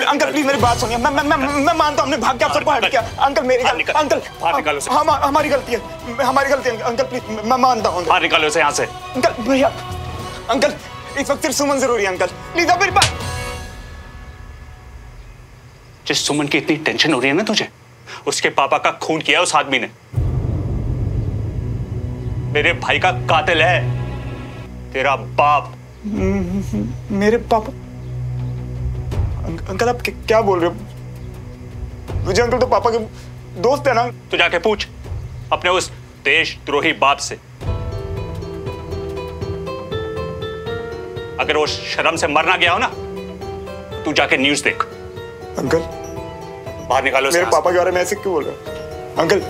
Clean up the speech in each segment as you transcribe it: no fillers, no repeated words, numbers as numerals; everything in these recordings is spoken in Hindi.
अंकल प्लीज मेरी बात सुनिए। मैं मानता हूँ हमने भाग के आप सबको हट किया। अंकल मेरी अंकल हमारी गलती है, हमारी गलती है अंकल प्लीज, मैं मानता हूँ। बाहर निकालो इसे यहाँ से। अंकल भैया, अंकल इस वक्त सिर्फ सुमन जरूरी है अंकल, प्लीज आप मेरी बात। जिस सुमन की इतनी टेंशन हो रही है ना तुझे, उसके पापा का खून किया उस आदमी ने। मेरे भाई का कातिल है तेरा बाप। मेरे पापा? अंकल आप क्या बोल रहे हो? विजय अंकल तो पापा के दोस्त है ना। तू जाके पूछ अपने उस देशद्रोही बाप से, अगर वो शर्म से मर ना गया हो ना, तू जाके न्यूज़ देख। अंकल बाहर निकालो मेरे पापा के बारे में ऐसे क्यों बोल रहे हो अंकल?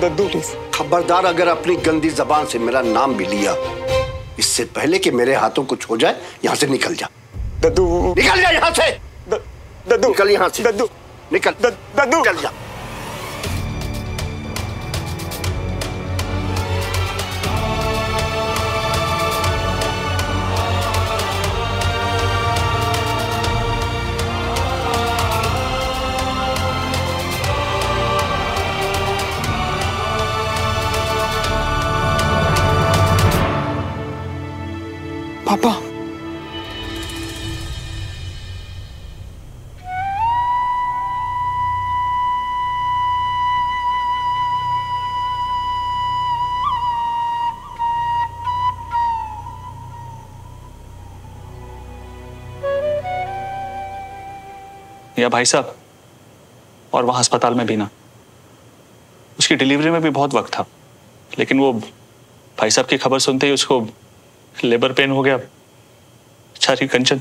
Daddu please. खबरदार अगर अपनी गंदी जबान से मेरा नाम भी लिया, इससे पहले कि मेरे हाथों कुछ हो जाए, यहाँ से निकल जा। दद्दू निकल जा यहाँ से। दद्दू निकल यहाँ से। दद्दू निकल। दद्दू निकल जा। पापा या भाई साहब, और वहां अस्पताल में भी ना, उसकी डिलीवरी में भी बहुत वक्त था, लेकिन वो भाई साहब की खबर सुनते ही उसको लेबर पेन हो गया। बेचारी कंचन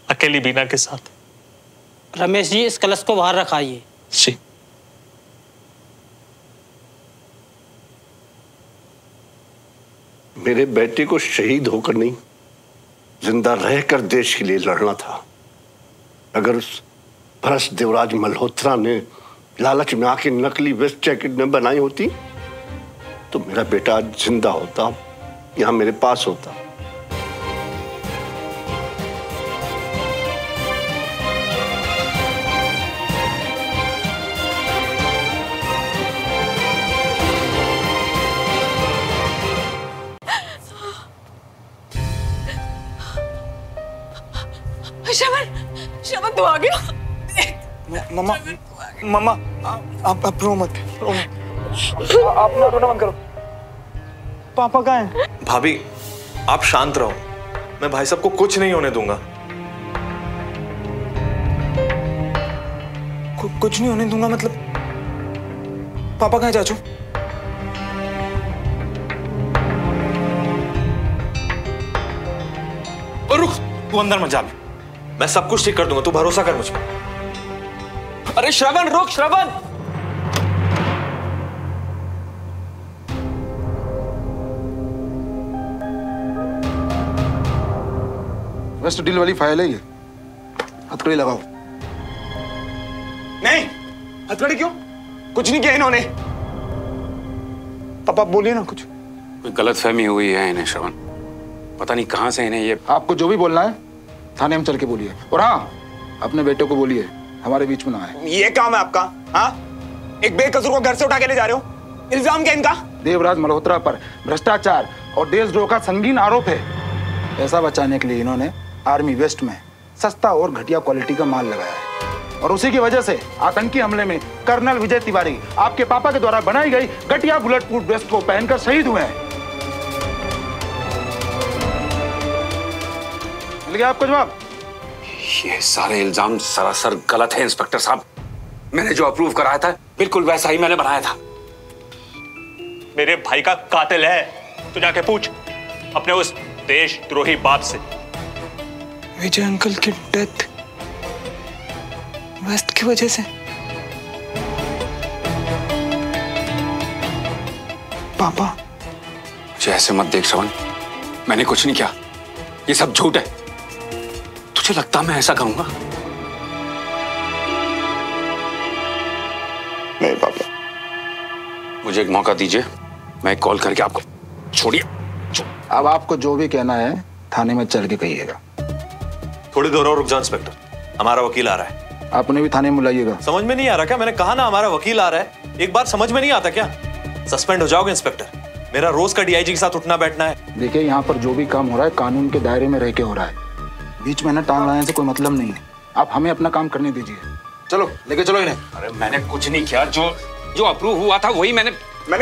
अकेली बीना के साथ। रमेश जी इस कलश को बाहर रखाइए। जी। मेरे बेटे को शहीद होकर नहीं, जिंदा रहकर देश के लिए लड़ना था। अगर उस भ्रष्ट देवराज मल्होत्रा ने लालच में आके नकली वेस्ट जैकेट न बनाई होती, तो मेरा बेटा आज जिंदा होता, यहां मेरे पास होता। श्रवण तू आ गया? मम्मा मम्मा आप रो मत, आप ना रोना बंद करो। पापा कहाँ हैं? भाभी आप शांत रहो, मैं भाई साहब को कुछ नहीं होने दूंगा। कुछ नहीं होने दूंगा मतलब? पापा कहाँ है चाचू? रुक, तू अंदर मत जा, मैं सब कुछ ठीक कर दूंगा, तू भरोसा कर मुझ पर। अरे श्रवण रुक, श्रवण। वेस्ट डील वाली फाइल है ये, हथकड़ी लगाओ। नहीं, हथकड़ी क्यों? कुछ नहीं किया इन्होंने। पापा बोलिए ना कुछ। कोई गलतफहमी हुई है इन्हें श्रवण, पता नहीं कहां से इन्हें ये। आपको जो भी बोलना है थाने में चल के बोलिए, और हाँ अपने बेटे को बोलिए हमारे बीच में ना आए। ये काम है आपका? हाँ, एक बेकसूर को घर से उठा के ले जा रहे हो, इल्जाम क्या इनका? देवराज मल्होत्रा पर भ्रष्टाचार और देशद्रोह का संगीन आरोप है। पैसा बचाने के लिए इन्होंने आर्मी वेस्ट में सस्ता और घटिया क्वालिटी का माल लगाया है, और उसी की वजह से आतंकी हमले में कर्नल विजय तिवारी आपके पापा के द्वारा बनाई गई घटिया बुलेट प्रूफ वेस्ट को पहनकर शहीद हुए हैं। मिल गया आपको जवाब? ये सारे इल्जाम सरासर गलत है इंस्पेक्टर साहब। मैंने जो अप्रूव कराया था बिल्कुल वैसा ही मैंने बनाया था। मेरे भाई का कातिल है, तू जाके पूछ अपने उस देशद्रोही बाप से। विजय अंकल की डेथ वेस्ट की वजह से? पापा मुझे ऐसे मत देख श्रवण, मैंने कुछ नहीं किया, ये सब झूठ है। तुझे लगता मैं ऐसा करूंगा? नहीं पापा, मुझे एक मौका दीजिए, मैं कॉल करके आपको। छोड़िए। अब आपको जो भी कहना है थाने में चल के कहिएगा। थोड़ी देर और रुक जाओ इंस्पेक्टर, हमारा वकील आ रहा है। आप उन्हें भी थाने में बुलाइएगा। समझ में नहीं आ रहा क्या? मैंने कहा ना हमारा वकील आ रहा है, एक बार समझ में नहीं आता क्या? सस्पेंड हो जाओगे इंस्पेक्टर, मेरा रोज का डीआईजी के साथ उठना बैठना है। देखिए, यहाँ पर जो भी काम हो रहा है कानून के दायरे में रह के हो रहा है, बीच में ना टांग लाने से कोई मतलब नहीं है। आप हमें अपना काम करने दीजिए। चलो लेके चलो इन्हें। अरे मैंने कुछ नहीं किया, जो अप्रूव हुआ था वही मैंने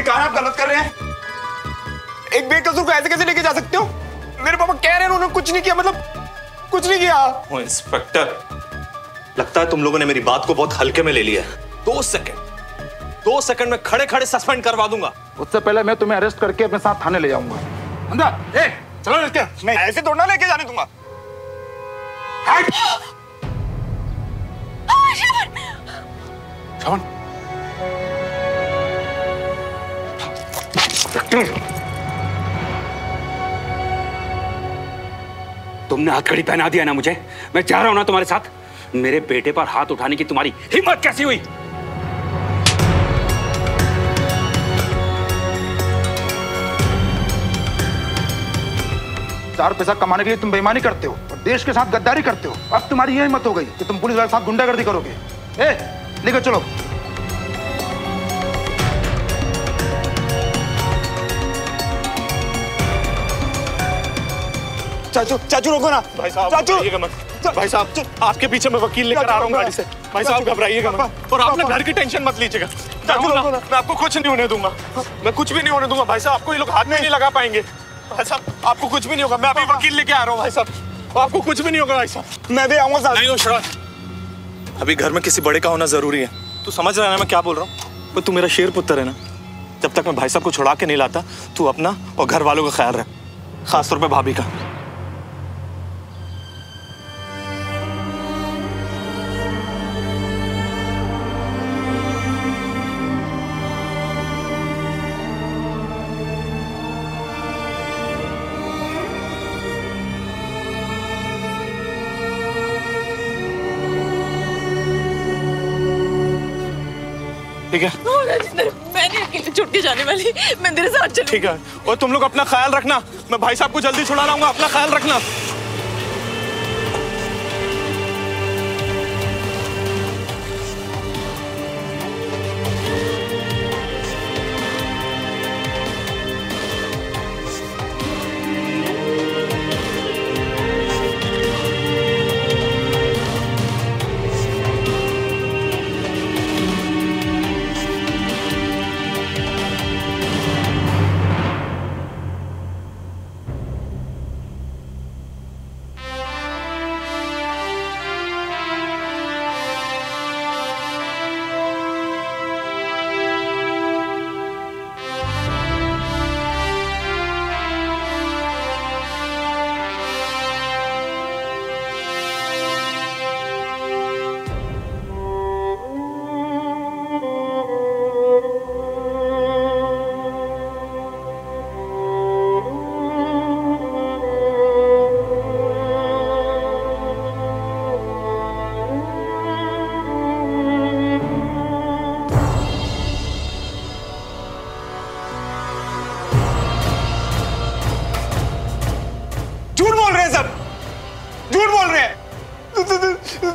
कहा आप गलत कर रहे हैं। एक बेकसूर को ऐसे कैसे लेके जा सकते हो? मेरे पापा कह रहे हैं उन्होंने कुछ नहीं किया, मतलब कुछ नहीं किया। ओ इंस्पेक्टर, लगता है तुम लोगों ने मेरी बात को बहुत हल्के में ले लिया है। 2 सेकंड में खड़े खड़े सस्पेंड करवा दूंगा। उससे पहले मैं तुम्हें अरेस्ट करके अपने साथ थाने ले जाऊंगा। अंदर ए, चलो लेके। नहीं, ऐसे थोड़ा लेके जाने दूंगा। श्रवण, तुमने हथकड़ी पहना दिया ना मुझे। मैं जा रहा हूं ना तुम्हारे साथ। मेरे बेटे पर हाथ उठाने की तुम्हारी हिम्मत कैसी हुई? चार पैसा कमाने के लिए तुम बेईमानी करते हो और देश के साथ गद्दारी करते हो। अब तुम्हारी यह हिम्मत हो गई कि तुम पुलिस वाले के साथ गुंडागर्दी करोगे। ए, लेकर चलो। चाचू रोको ना। भाई साहब घबराइएगा मत। भाई साहब आपके पीछे मैं वकील लेकर आ रहा हूँ गाड़ी से। भाई साहब घबराइएगा मत, और आप घर की टेंशन मत लीजिएगा। चाचू मैं आपको कुछ नहीं होने दूंगा, मैं कुछ भी नहीं होने दूंगा। भाई साहब आपको ये लोग हाथ में नहीं लगा पाएंगे। भाई साहब आपको कुछ भी नहीं होगा, मैं अभी वकील लेके आ रहा हूँ। भाई साहब आपको कुछ भी नहीं होगा। भाई साहब मैं भी आऊंगा साथ। नहीं शरद, अभी घर में किसी बड़े का होना जरूरी है। तू समझ रहा है ना मैं क्या बोल रहा हूँ? तो तू मेरा शेर पुत्र है ना। जब तक मैं भाई साहब को छुड़ा के नहीं लाता, तू अपना और घर वालों का ख्याल रख, खासतौर पर भाभी का। ठीक है, मैं नहीं अकेले छुट के जाने वाली, मैं तेरे साथ चलूंगी। ठीक है, और तुम लोग अपना ख्याल रखना। मैं भाई साहब को जल्दी छुड़ा लाऊंगा, अपना ख्याल रखना।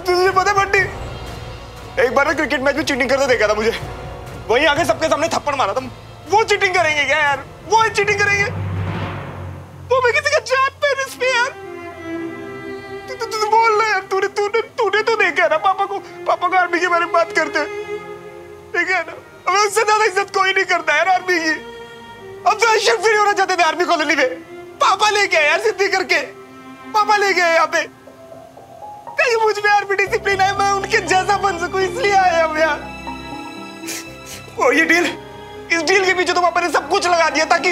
तुझे पता है बंटी, एक बार क्रिकेट मैच में चीटिंग करते देखा था मुझे, वहीं आगे सबके सामने थप्पड़ मारा था। वो चीटिंग करेंगे क्या यार? वो चीटिंग करेंगे? वो मैं किसी का जान पे इस पे यार। तू बोल रहा यार, तूने तो देखा ना पापा को आर्मी के बारे में बात करते, देखा है ना? हमें उससे ज्यादा इज्जत कोई नहीं करता यार आर्मी की। अब तो अशरफ फ्री होना चाहते थे आर्मी कॉलोनी में, पापा लेके आए यार सिद्धि करके, पापा लेके आए यहाँ पे। कहीं मुझ में आर्मी डिसिप्लिन है, मैं उनके जैसा बन सकूं, इसलिए आए हम यहाँ। और ये डील, इस डील के पीछे तो पापा ने सब कुछ लगा दिया ताकि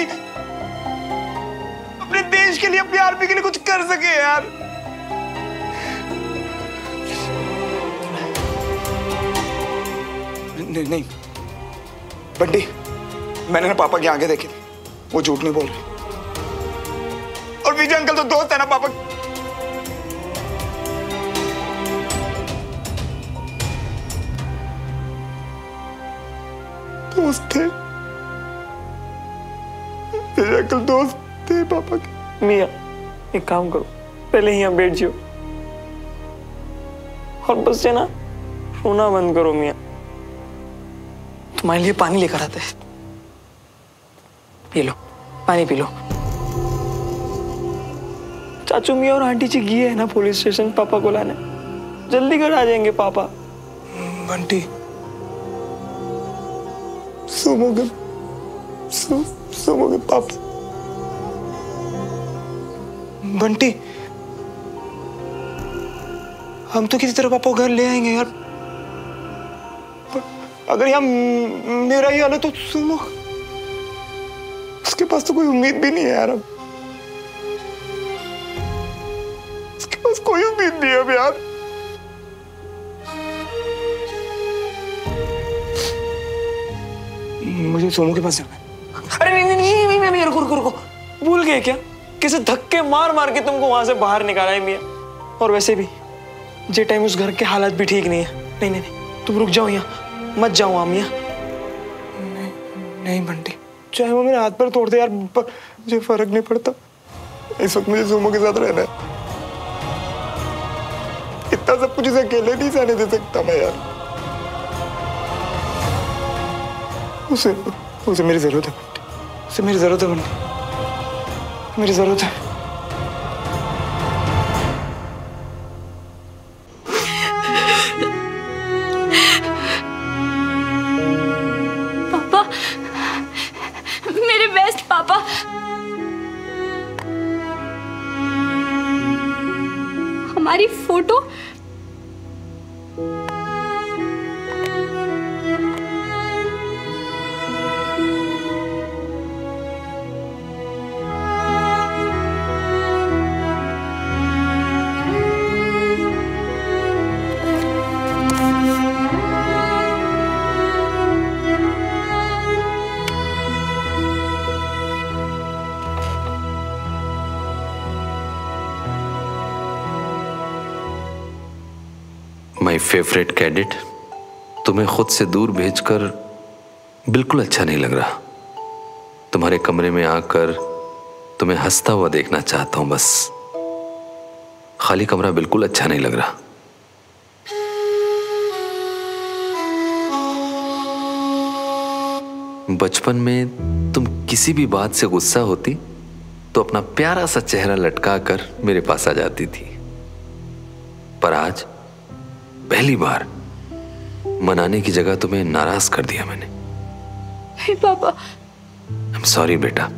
अपने देश के लिए, अपनी आर्मी के लिए कुछ कर सके यार। नहीं बंटी, मैंने ना पापा के आगे देखे थे, वो झूठ नहीं बोल रहे। और विजय अंकल तो दोस्त है ना पापा। दोस्त थे, मेरे अंकल दोस्त थे पापा के। मियाँ एक काम करो, पहले यहाँ बैठ जाओ और बस से ना रोना बंद करो। मियाँ तुम्हारे लिए पानी लेकर आते हैं, पी लो, पानी पी लो। चाचू मियाँ और आंटी जी गए हैं ना पुलिस स्टेशन पापा को लाने, जल्दी घर आ जाएंगे पापा। बंटी सोमोगे पापा। बंटी हम तो किसी तरह पापा को घर ले आएंगे यार, अगर यहाँ मेरा ही हाल है तो सुनो, उसके पास तो कोई उम्मीद भी नहीं है यार, अब उसके पास कोई उम्मीद नहीं है अब यार। मुझे सोमू के पास जाना है। अरे नहीं नहीं नहीं नहीं, रुको, भूल गए क्या? किसे धक्के मार मार के तुमको वहां से बाहर निकाला है मियाँ। और वैसे भी जे टाइम उस घर के हालात भी ठीक नहीं है। नहीं नहीं नहीं, तुम रुक जाओ यहाँ, मत जाओ वहां मियाँ। नहीं बंटी, चाहे वो मेरे हाथ पर तोड़ दे यार, पर मुझे फर्क नहीं पड़ता। इस वक्त मुझे सोमू के साथ रहना है। इतना सब कुछ इसे अकेले नहीं सहने दे सकता मैं यार। उसे मेरी जरूरत है बंटी, उसे मेरी जरूरत है बंटी, मेरी जरूरत है। पापा, मेरे बेस्ट पापा। हमारी फोटो माय फेवरेट कैडेट, तुम्हें खुद से दूर भेजकर बिल्कुल अच्छा नहीं लग रहा। तुम्हारे कमरे में आकर तुम्हें हंसता हुआ देखना चाहता हूं बस। खाली कमरा बिल्कुल अच्छा नहीं लग रहा। बचपन में तुम किसी भी बात से गुस्सा होती तो अपना प्यारा सा चेहरा लटका कर मेरे पास आ जाती थी, पर आज पहली बार मनाने की जगह तुम्हें नाराज कर दिया मैंने। हे पापा। आई एम सॉरी बेटा,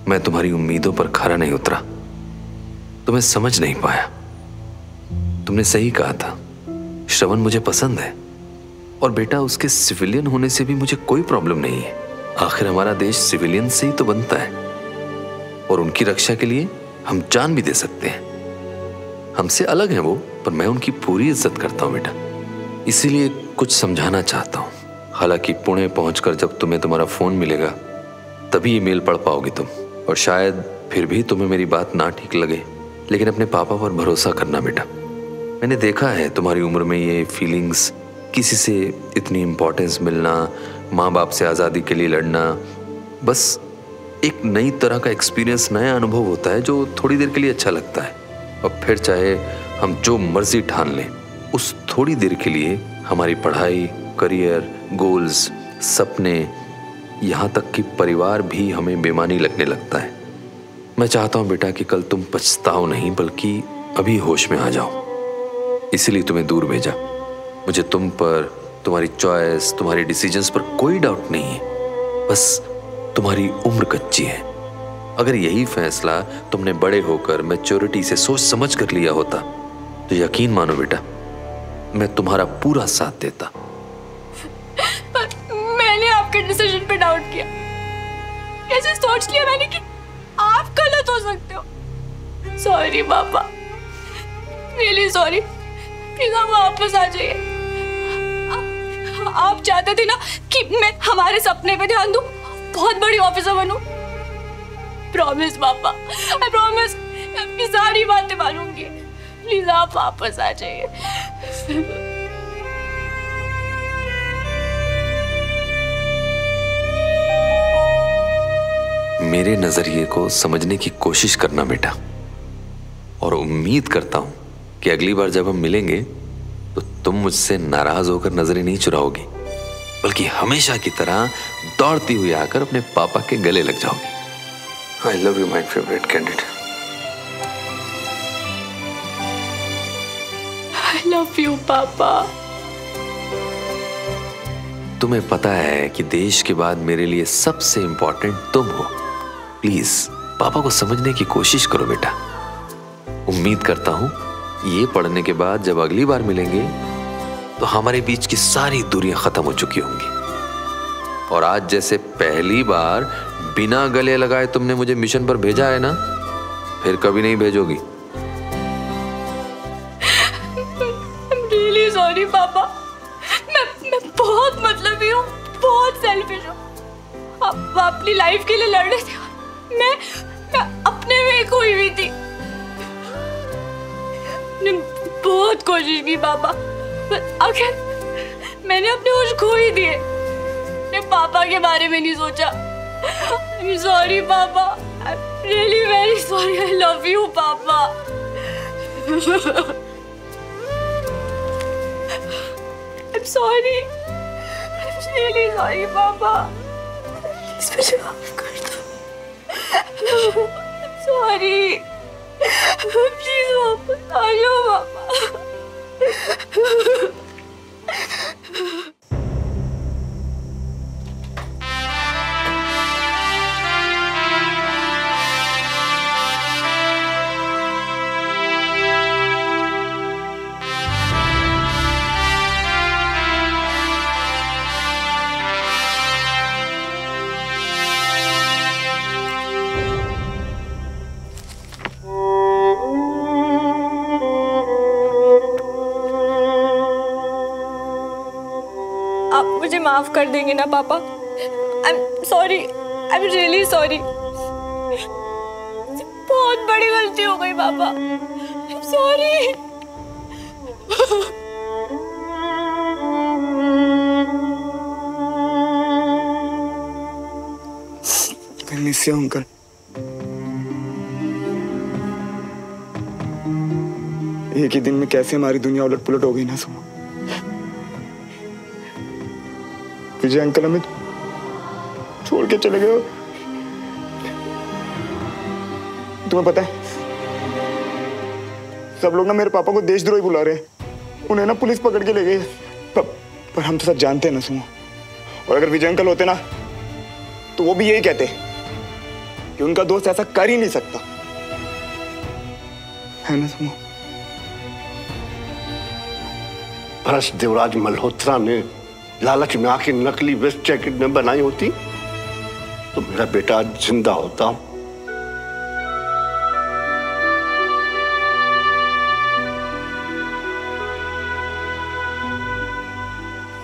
मैं तुम्हारी उम्मीदों पर खरा नहीं उतरा, तुम्हें समझ नहीं पाया। तुमने सही कहा था, श्रवण मुझे पसंद है, और बेटा उसके सिविलियन होने से भी मुझे कोई प्रॉब्लम नहीं है। आखिर हमारा देश सिविलियन से ही तो बनता है, और उनकी रक्षा के लिए हम जान भी दे सकते हैं। हमसे अलग हैं वो, पर मैं उनकी पूरी इज्जत करता हूं बेटा। इसीलिए कुछ समझाना चाहता हूं। हालांकि पुणे पहुंचकर जब तुम्हें तुम्हारा फोन मिलेगा तभी ईमेल पढ़ पाओगी तुम, और शायद फिर भी तुम्हें मेरी बात ना ठीक लगे, लेकिन अपने पापा पर भरोसा करना बेटा। मैंने देखा है तुम्हारी उम्र में ये फीलिंग्स, किसी से इतनी इम्पोर्टेंस मिलना, माँ बाप से आज़ादी के लिए लड़ना, बस एक नई तरह का एक्सपीरियंस, नया अनुभव होता है जो थोड़ी देर के लिए अच्छा लगता है, और फिर चाहे हम जो मर्जी ठान लें, उस थोड़ी देर के लिए हमारी पढ़ाई, करियर, गोल्स, सपने, यहाँ तक कि परिवार भी हमें बेमानी लगने लगता है। मैं चाहता हूँ बेटा कि कल तुम पछताओ नहीं, बल्कि अभी होश में आ जाओ। इसीलिए तुम्हें दूर भेजा। मुझे तुम पर, तुम्हारी चॉइस, तुम्हारी डिसीजंस पर कोई डाउट नहीं है, बस तुम्हारी उम्र कच्ची है। अगर यही फैसला तुमने बड़े होकर मैच्योरिटी से सोच समझ कर लिया होता तो यकीन मानो बेटा, मैं तुम्हारा पूरा साथ देता। पर मैंने आपके डिसीजन पे डाउट किया। कैसे सोच लिया मैंने कि आप गलत हो सकते हो। सॉरी पापा, रियली सॉरी। प्लीज आप वापस आ जाइए। आप चाहते थे ना कि मैं हमारे सपने पे ध्यान दूं, बहुत बड़ी ऑफिसर बनूं। प्रॉमिस पापा, आई प्रॉमिस, आपकी सारी बातें मानूंगी। प्लीज आप वापस आ जाइए। मेरे नजरिए को समझने की कोशिश करना बेटा, और उम्मीद करता हूं कि अगली बार जब हम मिलेंगे तो तुम मुझसे नाराज होकर नजरें नहीं चुराओगी, बल्कि हमेशा की तरह दौड़ती हुई आकर अपने पापा के गले लग जाओगी। I love you my favourite candidate. I love you पापा। तुम्हें पता है कि देश के बाद मेरे लिए सबसे इंपॉर्टेंट तुम हो। प्लीज पापा को समझने की कोशिश करो बेटा। उम्मीद करता हूं ये पढ़ने के बाद जब अगली बार मिलेंगे तो हमारे बीच की सारी दूरियां खत्म हो चुकी होंगी, और आज जैसे पहली बार बिना गले लगाए तुमने मुझे मिशन पर भेजा है ना, फिर कभी नहीं भेजोगी। रियली सॉरी पापा, मैं बहुत मतलबी हूँ, बहुत सेल्फिश हूँ। आप अपनी लाइफ के लिए लड़ रहे थे, मैं अपने में खोई हुई थी। मैंने बहुत कोशिश की पापा, पर आखिर मैंने अपने होश खो ही दिए। मैंने पापा के बारे में नहीं सोचा। I'm sorry पापा, I'm really very sorry. I love you पापा। I'm sorry, I'm really sorry पापा। प्लीज मुझे माफ कर दो। I'm sorry, प्लीज वापस आ जाओ पापा। आप मुझे माफ कर देंगे ना पापा? I am sorry, I am really sorry. बहुत बड़ी गलती हो गई पापा, I am sorry. I miss you, uncle. एक ही दिन में कैसे हमारी दुनिया उलट पुलट हो गई ना सुनो। विजय अंकल हमें छोड़ के चले गए। तुम्हें पता है सब लोग ना मेरे पापा को देशद्रोही बुला रहे हैं। उन्हें ना पुलिस पकड़ के ले गई। पर हम तो सब जानते हैं ना सुनो, और अगर विजय अंकल होते ना तो वो भी यही कहते कि उनका दोस्त ऐसा कर ही नहीं सकता, है ना सुनो? भ्रष्ट देवराज मल्होत्रा ने लालच में आके नकली वेस्ट जैकेट न बनाई होती तो मेरा बेटा आज जिंदा होता।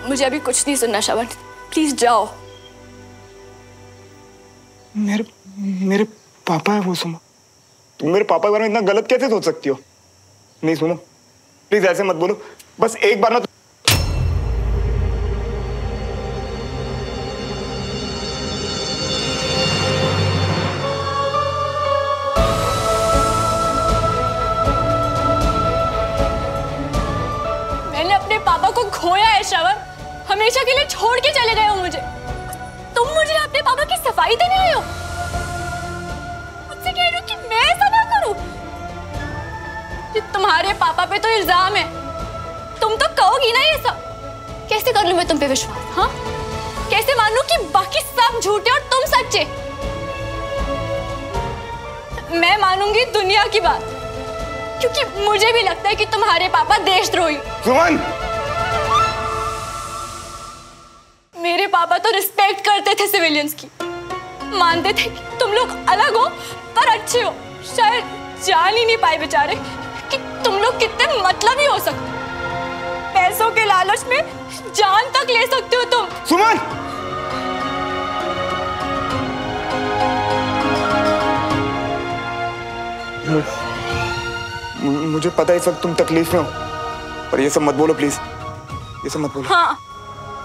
मुझे अभी कुछ नहीं सुनना श्रवण, प्लीज जाओ। मेरे पापा है वो सुनो। तुम मेरे पापा के बारे में इतना गलत कैसे सोच सकती हो? नहीं सुनो, प्लीज ऐसे मत बोलो। बस एक बार ना खोया है श्रवण, हमेशा के लिए छोड़ के चले गए हो मुझे। तुम मुझे अपने पापा की सफाई देने आए हो, मुझसे कह रहे हो कि मैं ऐसा ना करूं। तुम्हारे पापा पे तो इल्जाम है, तुम तो कहोगी ना ये सब। कैसे कर लूं मैं तुम पे विश्वास? हाँ, कैसे मानूं कि बाकी सब झूठे और तुम सच्चे? मैं मानूंगी दुनिया की बात, क्योंकि मुझे भी लगता है कि तुम्हारे पापा देशद्रोही। सुमन, मेरे पापा तो रिस्पेक्ट करते थे सिविलियंस की, मानते थे कि तुम लोग अलग हो पर अच्छे हो। शायद जान ही नहीं पाए बेचारे कि तुम लोग कितने मतलबी हो सकते हो। पैसों के लालच में जान तक ले सकते हो तुम। सुमन, मुझे पता है इस वक्त तुम तकलीफ में हो, पर ये सब मत बोलो प्लीज, ये सब मत बोलो। हाँ,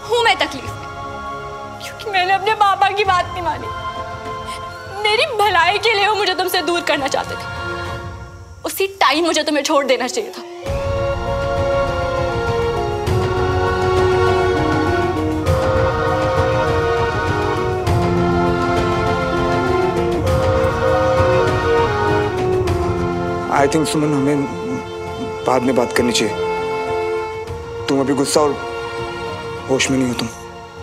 हूं मैं तकलीफ में, क्योंकि मैंने अपने पापा की बात नहीं मानी। मेरी भलाई के लिए वो मुझे तुमसे दूर करना चाहते थे। उसी टाइम मुझे तुम्हें छोड़ देना चाहिए था। आई थिंक सुमन, हमें बाद में बात करनी चाहिए। तुम अभी गुस्सा और होश में नहीं हो। तुम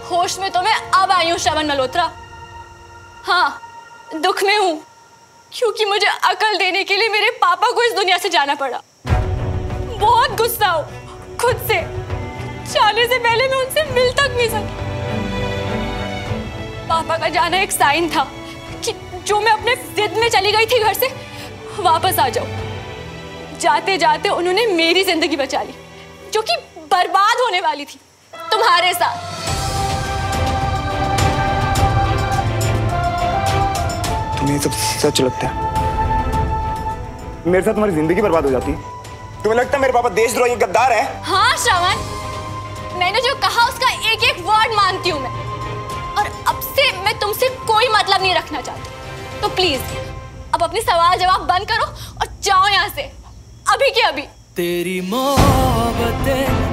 होश में तो मैं अब आई हूँ श्रवण मल्होत्रा। हाँ, दुख में हूँ क्योंकि मुझे अकल देने के लिए मेरे पापा को इस दुनिया से जाना पड़ा। बहुत गुस्सा हूँ खुद से। जाने से पहले मैं उनसे मिल तक नहीं सकी। पापा का जाना एक साइन था कि जो मैं अपने जिद में चली गई थी घर से, वापस आ जाओ। जाते जाते उन्होंने मेरी जिंदगी बचा ली, जो कि बर्बाद होने वाली थी तुम्हारे साथ। तुम्हें ये सब सच लगता है? मेरे साथ तुम्हारी जिंदगी बर्बाद हो जाती। तुम्हें लगता है मेरे पापा देशद्रोही गद्दार है? हाँ श्रवण, मैंने जो कहा उसका एक एक वर्ड मानती हूँ मैं, और अब से मैं तुमसे कोई मतलब नहीं रखना चाहती। तो प्लीज अब अपनी सवाल जवाब बंद करो और जाओ यहाँ से, अभी के अभी। तेरी मोहब्बतें